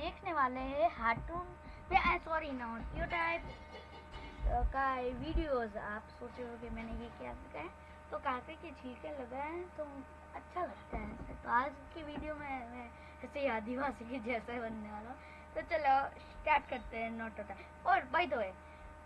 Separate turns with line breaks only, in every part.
देखने वाले हैं हार्टून सॉरी नॉट टाइप का वीडियोस। आप सोच रहे हो कि मैंने ये क्या सीखा है, तो काफी के छिलके लगाए हैं तो अच्छा लगता है ऐसे। तो आज की वीडियो में मैं ऐसे आदिवासी के जैसा बनने वाला हूँ। तो चलो स्टार्ट करते हैं नॉट टाइप। और बाय द वे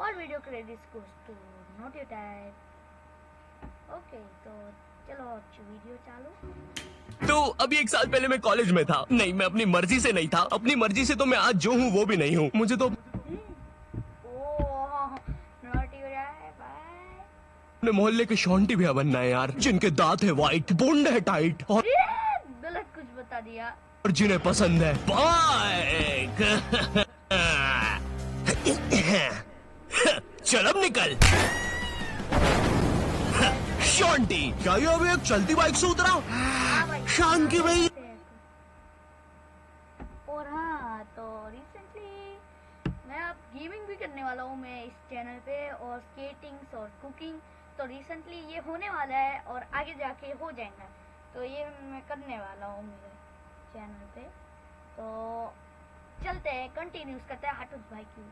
और video credits goes to not type. Okay तो चलो वीडियो चालू।
तो अभी 1 साल पहले मैं कॉलेज में था। नहीं, मैं अपनी मर्जी से नहीं था। अपनी मर्जी से तो मैं आज जो हूँ वो भी नहीं हूँ। मुझे तो अपने मोहल्ले के शॉन्टी भैया बनना है यार, जिनके दांत है वाइट, बूंद है टाइट और
गलत कुछ बता दिया,
और जिन्हें पसंद है बाइक। चल अब निकल शॉन्टी। क्या ये अभी एक चलती बाइक से उतरा? शान की भाई।
और हाँ, तो रिसेंटली मैं अब गेमिंग भी करने वाला हूँ मैं इस चैनल पे, और स्केटिंग और कुकिंग। तो रिसेंटली ये होने वाला है और आगे जाके हो जाएगा। तो ये मैं करने वाला हूँ मेरे चैनल पे। तो चलते हैं, कंटिन्यूस करते हैं हाटूस भाई की।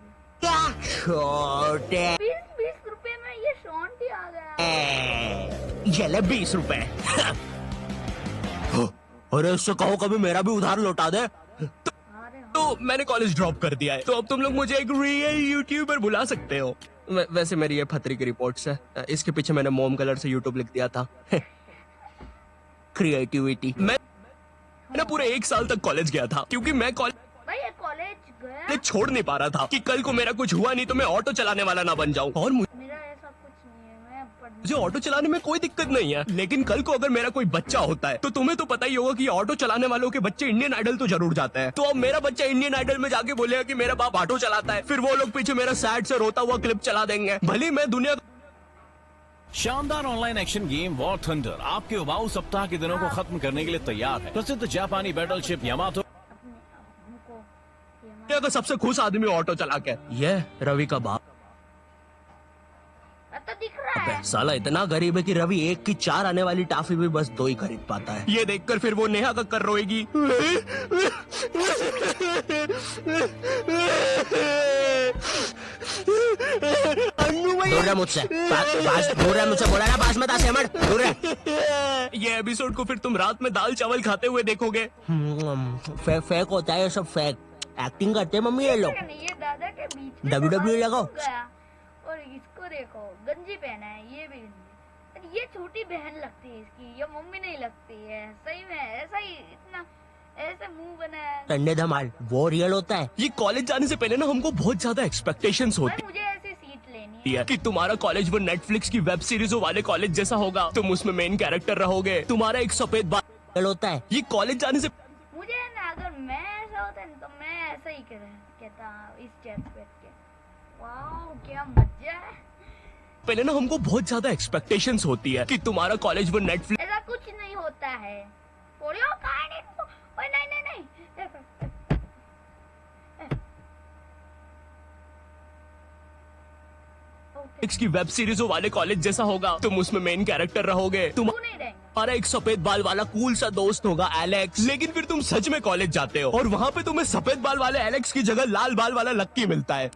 क्या छोटे
20 रुपए में ये शॉन्ट ही आ गया।
चले 20 रुपए। अरे उससे कहो कभी मेरा भी उधार लौटा दे। तो मैंने कॉलेज ड्रॉप कर दिया है, तो अब तुम लोग मुझे एक रियल यूट्यूबर बुला सकते हो। वैसे मेरी ये फतरी की रिपोर्ट्स है, इसके पीछे मैंने मोम कलर से यूट्यूब लिख दिया था। क्रिएटिविटी। मैं पूरे 1 साल तक कॉलेज गया था, क्योंकि मैं कॉलेज छोड़ नहीं पा रहा था कि कल को मेरा कुछ हुआ नहीं तो मैं ऑटो चलाने वाला ना बन जाऊं। और
मेरा ऐसा कुछ नहीं है,
मुझे ऑटो चलाने में कोई दिक्कत नहीं है, लेकिन कल को अगर मेरा कोई बच्चा होता है तो तुम्हें तो पता ही होगा कि ऑटो चलाने वालों के बच्चे इंडियन आइडल तो जरूर जाते हैं। तो अब मेरा बच्चा इंडियन आइडल में जाके बोलेगा कि मेरा बाप ऑटो चलाता है, फिर वो लोग पीछे मेरा सैड से रोता हुआ क्लिप चला देंगे। भले मैं दुनिया
शानदार online action game war thunder आपके उबाऊ सप्ताह के दिनों को खत्म करने के लिए तैयार है। प्रसिद्ध जापानी बैटलशिप यामातो
का सबसे खुश आदमी ऑटो चला के ये रवि का बाप।
तो दिख रहा है।
साला इतना गरीब है कि रवि 1 की 4 आने वाली टाफी भी बस 2 ही खरीद पाता है। ये देखकर फिर वो नेहा का कर रोएगी। मुझसे बोला ना पास मत आ दूर रह। ये एपिसोड को फिर तुम रात में दाल चावल खाते हुए देखोगे। फेक होता है ये सब, फेक एक्टिंग करते हैं मम्मी ये लोग।
ये दादा के बीच में
WWE लगाओ।
और इसको देखो गंजी पहना है, ये भी गंजी। ये छोटी बहन लगती है इसकी, ये मम्मी नहीं लगती है। सही में ऐसा ही इतना ऐसे मुंह बना है।
टंडे धमाल वो रियल होता है। ये कॉलेज जाने से पहले ना हमको बहुत ज्यादा एक्सपेक्टेशंस होती
मुझे ऐसी सीट लेनी है
कि तुम्हारा कॉलेज वो नेटफ्लिक्स की वेब सीरीजों वाले कॉलेज जैसा होगा, तुम उसमें मेन कैरेक्टर रहोगे, तुम्हारा एक सफेद बाल होता है। ये कॉलेज जाने से
मुझे ना, अगर मैं ऐसा होता है तो मैं ऐसा ही कहता इस चेयर पे के। वाओ क्या मजा है।
पहले ना हमको बहुत ज्यादा एक्सपेक्टेशंस होती है कि तुम्हारा कॉलेज वो नेटफ्लिक्स।
ऐसा कुछ नहीं होता है। नहीं
की वेब सीरीजों वाले कॉलेज जैसा होगा, तुम उसमें मेन कैरेक्टर रहोगे, तुम्हारा एक सफेद बाल वाला कूल सा दोस्त होगा एलेक्स। लेकिन फिर तुम सच में कॉलेज जाते हो और वहाँ पे तुम्हें सफेद बाल वाले एलेक्स की जगह लाल बाल वाला लक्की मिलता है।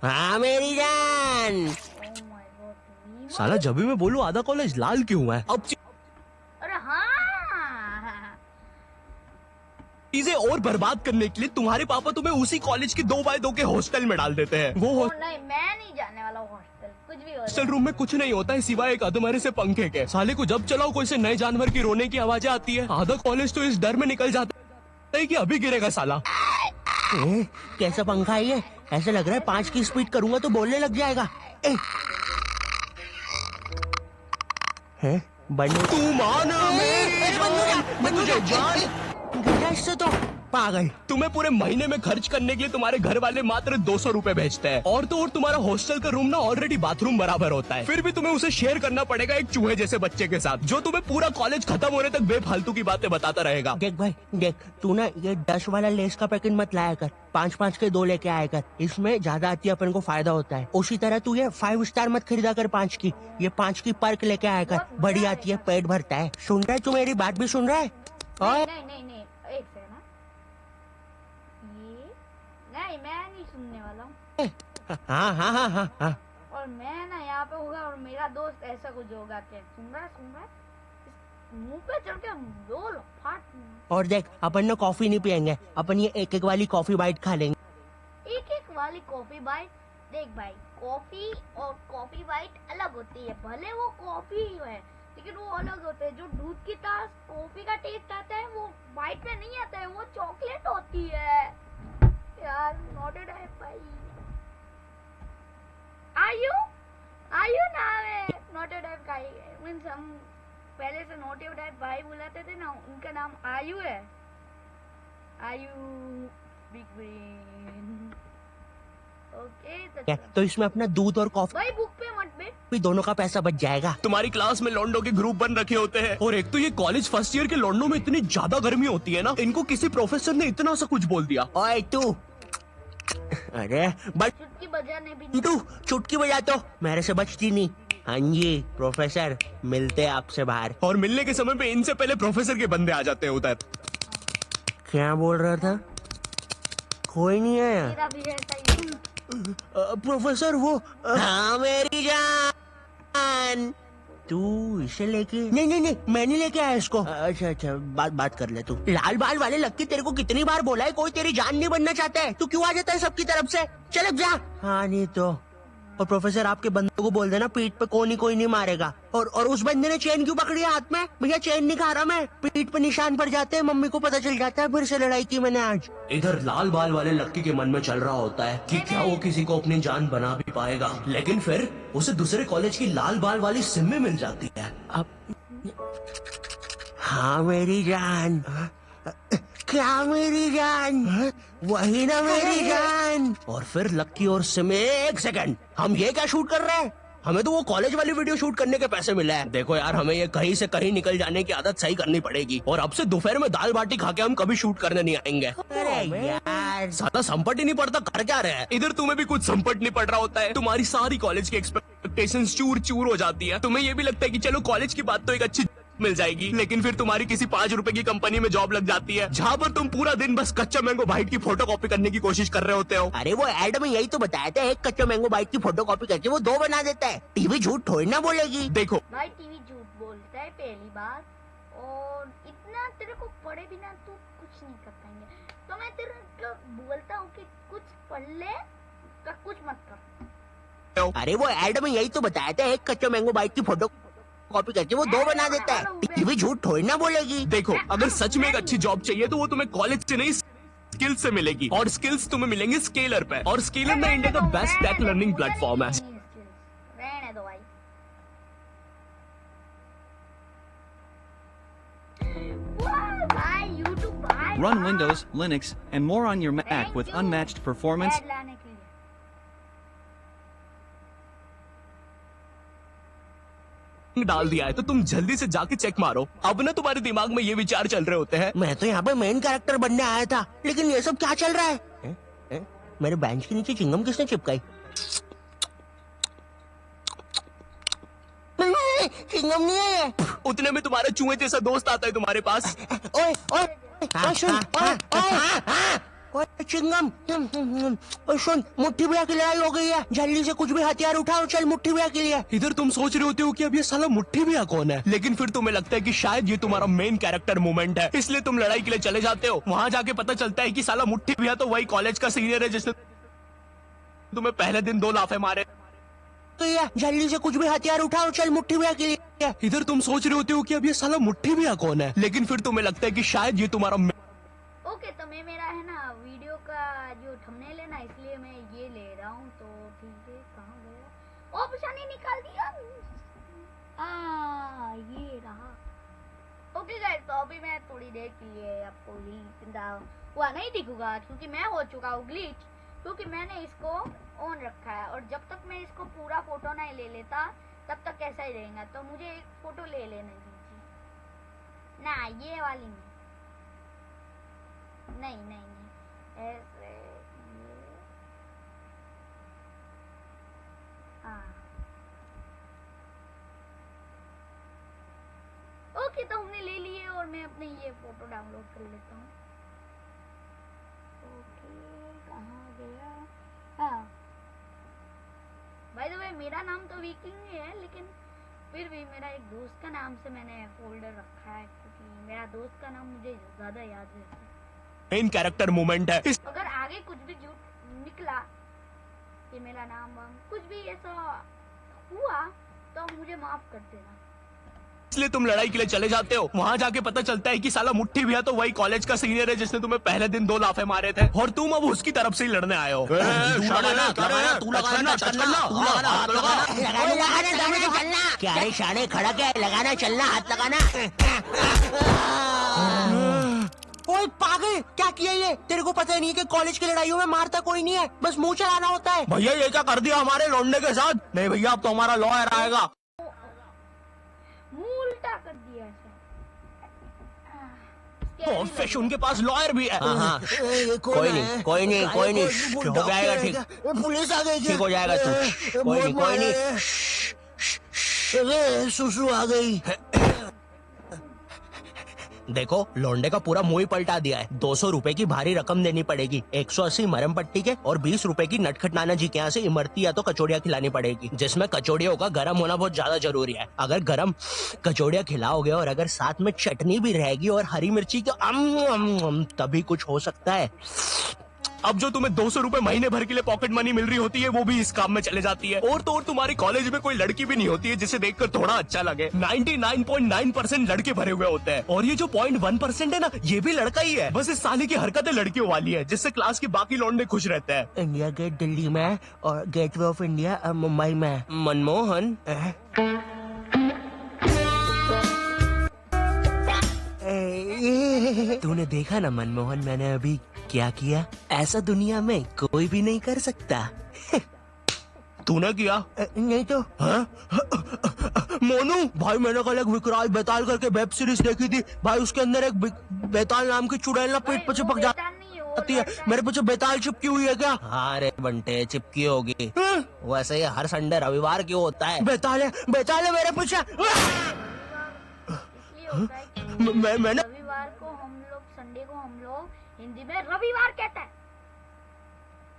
हाँ मेरी जान। साला जब भी मैं बोलूं आधा कॉलेज लाल क्यों है। अब
अरे हाँ,
चीजें और बर्बाद करने के लिए तुम्हारे पापा तुम्हें उसी कॉलेज के 2x2 के हॉस्टल में डाल देते हैं। वो
नहीं, मैं नहीं जाने वाला हॉस्टल। कुछ भी
हॉस्टल रूम में कुछ नहीं होता है सिवाय एक अधमरे से पंखे के। साले को जब चलाओ कोई से नए जानवर की रोने की आवाजें आती है। आधा कॉलेज तो इस डर में निकल जाता है कि अभी गिरेगा साला। कैसा पंखा है ये? ऐसा लग रहा है 5 की स्पीड करूंगा तो बोलने लग जाएगा। तू मान मुझे जान इससे तो पागल। तुम्हें पूरे महीने में खर्च करने के लिए तुम्हारे घर वाले मात्र 200 रुपए भेजते हैं, और तो और तुम्हारा हॉस्टल का रूम ना ऑलरेडी बाथरूम बराबर होता है, फिर भी तुम्हें उसे शेयर करना पड़ेगा एक चूहे जैसे बच्चे के साथ, जो तुम्हें पूरा कॉलेज खत्म होने तक बेफालतू की बातें बताता रहेगा। देख भाई देख, तू ना ये 10 वाला लेस का पैकेट मत लाया कर, 5-5 के 2 लेके आया कर, इसमें ज्यादा आती है अपन को फायदा होता है। उसी तरह तू ये 5 स्टार मत खरीदा कर 5 की, ये 5 की पर्क लेके आया कर, बड़ी आती है, पेट भरता है। सुन रहा है तू? मेरी बात भी सुन रहा है?
नहीं, एक सेकंड। ये नहीं, मैं नहीं सुनने वाला हूँ।
हाँ हाँ हाँ हाँ हाँ।
और मैं ना यहाँ पे होगा और मेरा दोस्त ऐसा कुछ होगा क्या? सुन रहा है? मुंह पे चढ़ के दो फाट।
और देख, अपन ना कॉफी नहीं पियेंगे, अपन ये एक एक वाली कॉफी बाइट खा लेंगे।
एक एक वाली कॉफी बाइट? देख भाई, कॉफी और कॉफी बाइट अलग होती है। भले वो कॉफी ही है लेकिन वो अलग होते हैं। जो दूध की तरह कॉफी का टेस्ट आता है वो बाइट में नहीं आता है, वो चॉकलेट होती है यार। नॉटेड है भाई। आयु नाम है नॉटेड है भाई। मींस हम पहले से नॉटेड है भाई बुलाते थे ना, उनका नाम आयु है। आयु बिग ब्रेन। ओके
तो इसमें अपना दूध और कॉफी
भाई बुक पे मत बैठ।
भी दोनों का पैसा बच जाएगा। तुम्हारी क्लास में लॉन्डो के ग्रुप बन रखे होते हैं, और एक तो ये कॉलेज फर्स्ट ईयर के लॉन्डो में इतनी ज्यादा गर्मी होती है ना, इनको किसी प्रोफेसर ने इतना सा कुछ बोल दिया। ओए तू, अरे बट
चुटकी बजाने भी नहीं।
तू चुटकी बजा तो मेरे से बचती नहीं। हाँ जी प्रोफेसर, मिलते हैं आपसे बाहर। और मिलने के समय पे इनसे पहले प्रोफेसर के बंदे आ जाते हैं उधर। क्या बोल रहा था? कोई नहीं आया?
मेरा भी ऐसा ही है।
प्रोफेसर वो हाँ मेरी जान, तू इसे लेके? नहीं, मैं नहीं लेके आया इसको। अच्छा, बात कर ले तू। लाल बाल वाले लक्की, तेरे को कितनी बार बोला है कोई तेरी जान नहीं बनना चाहता है, तू क्यों आ जाता है सबकी तरफ से? चल जा। हाँ नहीं तो। और प्रोफेसर आपके बंदे को बोल देना पीठ पे कोई नहीं मारेगा। और उस बंदे ने चेन क्यों पकड़ी है हाथ में? भैया चेन नहीं खा रहा मैं, पीठ पे निशान पड़ जाते हैं, मम्मी को पता चल जाता है फिर से लड़ाई की मैंने आज। इधर लाल बाल वाले लक्की के मन में चल रहा होता है कि क्या वो किसी को अपनी जान बना भी पाएगा, लेकिन फिर उसे दूसरे कॉलेज की लाल बाल वाली सिम मिल जाती है। अब हाँ मेरी जान, क्या मेरी जान, वही ना मेरी जान। और फिर लक्की और सिम, एक सेकंड, हम ये क्या शूट कर रहे हैं? हमें तो वो कॉलेज वाली वीडियो शूट करने के पैसे मिले हैं। देखो यार, हमें ये कहीं से कहीं निकल जाने की आदत सही करनी पड़ेगी, और अब से दोपहर में दाल बाटी खा के हम कभी शूट करने नहीं आएंगे। अरे यार, ज्यादा संपट ही नहीं पड़ता, कर क्या रहे हैं? इधर तुम्हें भी कुछ संपट नहीं पड़ रहा होता है, तुम्हारी सारी कॉलेज की एक्सपेक्टेशंस चूर चूर हो जाती है। तुम्हें ये भी लगता है कि चलो कॉलेज की बात तो एक अच्छी मिल जाएगी, लेकिन फिर तुम्हारी किसी 5 रुपए की कंपनी में जॉब लग जाती है, जहाँ पर तुम पूरा दिन बस कच्चा मैंगो बाइट की फोटो कॉपी करने की कोशिश कर रहे होते हो। अरे वो एड में यही तो बताया था, एक कच्चा मैंगो बाइट की फोटो कॉपी करके वो 2 बना देता है। टीवी झूठ थोड़ी ना बोलेगी। देखो
भाई, टीवी झूठ बोलता है पहली बात, और इतना तेरे को पढ़े बिना तू कुछ नहीं कर पाएंगे। तो मैं तेरे को बोलता हूँ कि कुछ पढ़ ले, कुछ मत कर।
अरे वो एड में यही तो बताया था, एक कच्चा मैंगो बाइट की फोटो कॉपी करके वो 2 बना देता है। टीवी झूठ थोड़ी ना बोलेगी। देखो, अगर सच में एक अच्छी जॉब चाहिए तो वो तुम्हें कॉलेज से नहीं स्किल्स से मिलेगी, और स्किल्स तुम्हें मिलेंगे स्केलर पे, और स्केलर में इंडिया का बेस्ट टेक लर्निंग प्लेटफॉर्म है।
रहने दो भाई। वाह भाई, YouTube भाई।
Run Windows, Linux, and more on your Mac with unmatched performance.
Add लाने के लिए।
डाल दिया है तो तुम जल्दी से जाके चेक मारो। अब ना तुम्हारे दिमाग में ये विचार चल रहे होते हैं, मैं तो यहाँ पे मेन कैरेक्टर बनने आया था, लेकिन ये सब क्या चल रहा है? मेरे बेंच के नीचे चिंगम किसने चिपकाई? चिंगम नहीं है ये। उतने में तुम्हारा चूहे जैसा दोस्त आता है तुम्हारे पास। ओए ओए सुन, चिंगम, सुन, मुट्ठी भैया की लड़ाई हो गई है, जल्दी से कुछ भी हथियार उठाओ, चल मुट्ठी भैया के लिए। इधर तुम सोच रहे होते हो कि अब ये साला मुट्ठी भैया कौन है, लेकिन फिर तुम्हें लगता है कि शायद ये तुम्हारा मेन कैरेक्टर मोमेंट है, इसलिए तुम लड़ाई के लिए चले जाते हो। वहाँ जाके पता चलता है कि साला मुट्ठी भैया तो वही कॉलेज का सीनियर है जिसने तुम्हें पहले दिन 2 लाफे मारे। तो ये जल्दी से कुछ भी हथियार उठाओ, चल मुट्ठी भैया के लिए। इधर तुम सोच रहे होते हो कि अब ये साला मुट्ठी भैया कौन है, लेकिन फिर तुम्हें लगता है कि शायद ये तुम्हारा
ओके, तो मैं मेरा है ना वीडियो का जो थंबनेल है ना, इसलिए मैं ये ले रहा हूँ। तो ठीक है, कहाँ गया? ऑप्शन ही निकाल दिया। ये रहा। ओके गाइस, तो अभी मैं थोड़ी देर के लिए आपको हुआ नहीं दिखूंगा, क्योंकि मैं हो चुका हूँ ग्लिच, क्योंकि मैंने इसको ऑन रखा है, और जब तक मैं इसको पूरा फोटो नहीं ले लेता तब तक कैसा ही रहेगा। तो मुझे एक फोटो ले लेने दीजिए ना, ये वाली नहीं, ऐसे ये, हाँ ओके, तो हमने ले लिए, और मैं अपने ये फोटो डाउनलोड कर लेता हूँ। ओके, कहाँ मेरा नाम तो विकिंग ही है, लेकिन फिर भी मेरा एक दोस्त का नाम से मैंने फोल्डर रखा है, क्योंकि मेरा दोस्त का नाम मुझे ज्यादा याद रहता है।
मेन कैरेक्टर मूवमेंट है।
अगर आगे कुछ भी झूठ निकला कि मेरा नाम कुछ भी ऐसा हुआ तो मुझे माफ कर देना।
इसलिए तुम लड़ाई के लिए चले जाते हो। वहाँ जाके पता चलता है कि साला मुट्ठी भैया तो वही कॉलेज का सीनियर है जिसने तुम्हें पहले दिन 2 लाफे मारे थे, और तुम अब उसकी तरफ से ही लड़ने आए हो।
क्या रे शाने, खड़ा क्या है? लगाना, चलना, हाथ लगाना। ओए पागल, क्या किया ये? तेरे को पता नहीं है कि कॉलेज की लड़ाइयों में मारता कोई नहीं है, बस मुंह चलाना होता है।
भैया ये क्या कर दिया हमारे लौंडे के साथ? नहीं भैया अब तो हमारा लॉयर आएगा।
मुंह उल्टा कर दिया ऐसे।
फिश उनके पास लॉयर भी है। हाँ।
कोई नहीं, कोई नहीं, कोई नहीं, हो जाएगा ठीक। पुलिस आ गई, ठीक हो जाएगा तू। कोई नहीं, कोई नहीं। सुसु आ गई।
देखो लौंडे का पूरा मुंह ही पलटा दिया है। 200 रुपए की भारी रकम देनी पड़ेगी, 180 मरम पट्टी के और 20 रुपए की नटखट नाना जी के यहाँ से इमरती या तो कचौड़ियाँ खिलानी पड़ेगी, जिसमें कचौड़ियों का गर्म होना बहुत ज्यादा जरूरी है। अगर गर्म कचौड़ियाँ खिलाओगे और अगर साथ में चटनी भी रहेगी और हरी मिर्ची तो तभी कुछ हो सकता है। अब जो तुम्हें 200 रुपए महीने भर के लिए पॉकेट मनी मिल रही होती है वो भी इस काम में चले जाती है। और तो और तुम्हारी कॉलेज में कोई लड़की भी नहीं होती है जिसे देखकर थोड़ा अच्छा लगे। 99.9% लड़के भरे हुए होते हैं, और ये जो 0.1% है ना, ये भी लड़का ही है। बस इस साले की हरकतें लड़कियों वाली है, जिससे क्लास के बाकी लौंडे खुश रहते हैं।
इंडिया गेट दिल्ली में और गेटवे ऑफ इंडिया मुंबई में।
मनमोहन
तूने देखा ना मनमोहन, मैंने अभी क्या किया? ऐसा दुनिया में कोई भी नहीं कर सकता।
तूने किया?
नहीं तो।
हाँ? मोनू भाई, मैंने कल एक विकराल बेताल करके वेब सीरीज देखी थी भाई। उसके अंदर एक बेताल नाम की चुड़ैल ना पेट पे चिपक जाती है। मेरे पीछे बेताल चिपकी हुई है क्या? हाँ रे बंटे, चिपकी होगी। वैसे ये हर संडे रविवार क्यों होता है?
बेताल है मेरे पीछे।
मैंने
रविवार को हम लोग, संडे को हम लोग हिंदी में रविवार कहते हैं।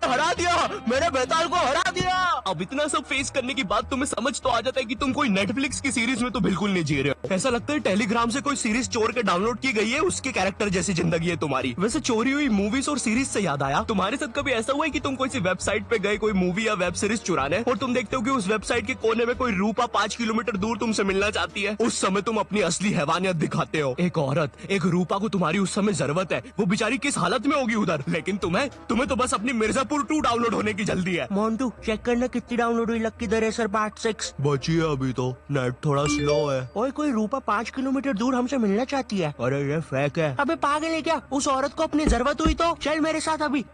हरा दिया, मेरे बेताल को हरा दिया। अब इतना सब फेस करने के बाद तुम्हें समझ तो आ जाता है कि तुम कोई नेटफ्लिक्स की सीरीज में तो बिल्कुल नहीं जी रहे हो। ऐसा लगता है टेलीग्राम से कोई सीरीज चोर के डाउनलोड की गई है, उसके कैरेक्टर जैसी जिंदगी है तुम्हारी। वैसे चोरी हुई मूवीज और सीरीज से याद आया, तुम्हारे साथ कभी ऐसा हुआ है कि तुम कोई सी वेबसाइट पे गए कोई मूवी या वेब सीरीज चुराने, और तुम देखते हो कि उस वेबसाइट के कोने में कोई रूपा 5 किलोमीटर दूर तुमसे मिलना चाहती है? उस समय तुम अपनी असली हैवानियत दिखाते हो। एक औरत, एक रूपा को तुम्हारी उस समय जरूरत है, वो बेचारी किस हालत में होगी उधर, लेकिन तुम्हें तो बस अपनी मिर्जापुर 2 डाउनलोड होने की जल्दी है।
मोन्टू चेक करना कितनी डाउनलोड हुई लक्की द रेसर पार्ट 6।
बची है अभी तो, नेट थोड़ा स्लो है।
ओए कोई रूपा 5 किलोमीटर दूर हमसे मिलना चाहती है।
अरे ये फेक है।
अबे पागल है क्या? उस औरत को अपनी जरूरत हुई तो चल मेरे साथ अभी।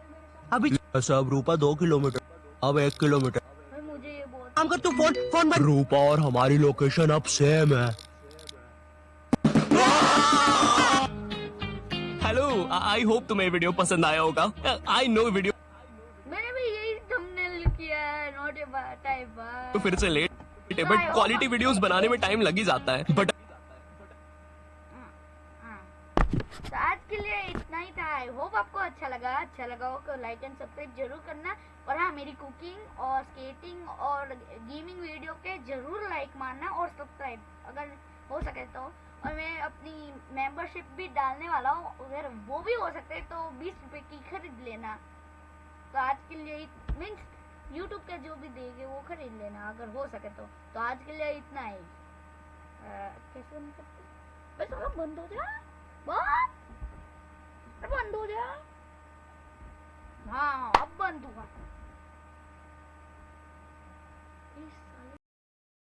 सब रूपा 2 किलोमीटर, अब 1 किलोमीटर।
मुझे ये बहुत
काम कर, तू फोन बंद।
रूपा और हमारी लोकेशन अब सेम है। हेलो, आई होप तुम्हें वीडियो पसंद आया होगा। आई नो वीडियो
मैंने भी यही थंबनेल किया है, नॉट ए टाइप
तो फिर से लेट है, बट क्वालिटी वीडियोस बनाने में टाइम लग ही जाता है। बट
तो आज के लिए इतना ही था। आई होप आपको अच्छा लगा हो तो लाइक एंड सब्सक्राइब जरूर करना। और हाँ, मेरी कुकिंग और स्केटिंग और गेमिंग वीडियो के जरूर लाइक मारना और सब्सक्राइब अगर हो सके तो। और मैं अपनी मेंबरशिप भी डालने वाला हूँ, अगर वो भी हो सकता है तो 20 रुपए की खरीद लेना। तो आज के लिए मीन्स यूट्यूब के जो भी देंगे वो खरीद लेना अगर हो सके तो आज के लिए इतना ही। कैसे बंद करते? बस थोड़ा बंद हो जा, बंद हो जा। हाँ अब बंद हुआ।